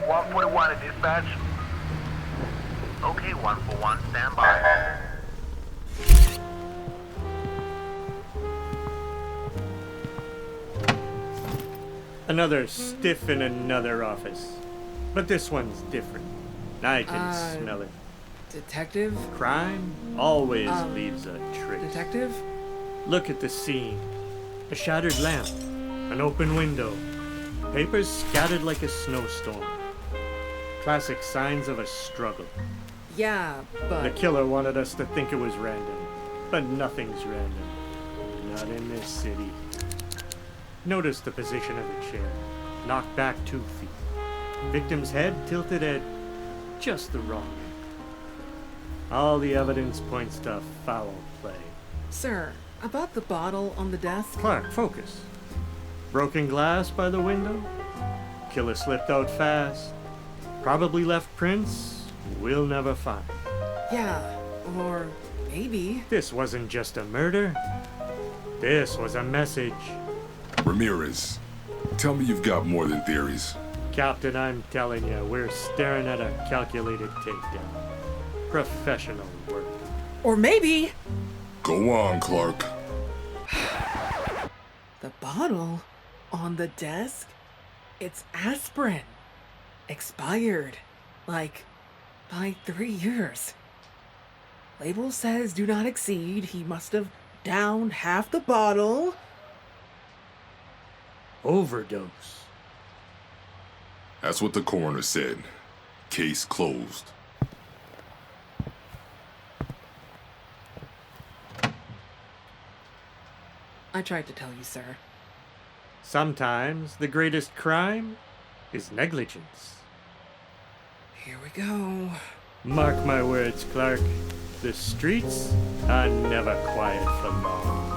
141 at dispatch. Okay, 141, stand by. Another stiff in another office. But this one's different. I can smell it. Detective? Crime always leaves a trace. Detective? Look at the scene. A shattered lamp. An open window. Papers scattered like a snowstorm. Classic signs of a struggle. Yeah, but... The killer wanted us to think it was random. But nothing's random. Not in this city. Notice the position of the chair. Knocked back 2 feet. Victim's head tilted at just the wrong end. All the evidence points to foul play. Sir, about the bottle on the desk? Clark, focus. Broken glass by the window? Killer slipped out fast. Probably left prints we'll never find. Yeah, or maybe... This wasn't just a murder. This was a message. Ramirez, tell me you've got more than theories. Captain, I'm telling you, we're staring at a calculated takedown. Professional work. Or maybe... Go on, Clark. The bottle on the desk? It's aspirin. Expired. Like, by 3 years. Label says do not exceed. He must have downed half the bottle. Overdose. That's what the coroner said. Case closed. I tried to tell you, sir. Sometimes the greatest crime is negligence. Here we go. Mark my words, Clark. The streets are never quiet for long.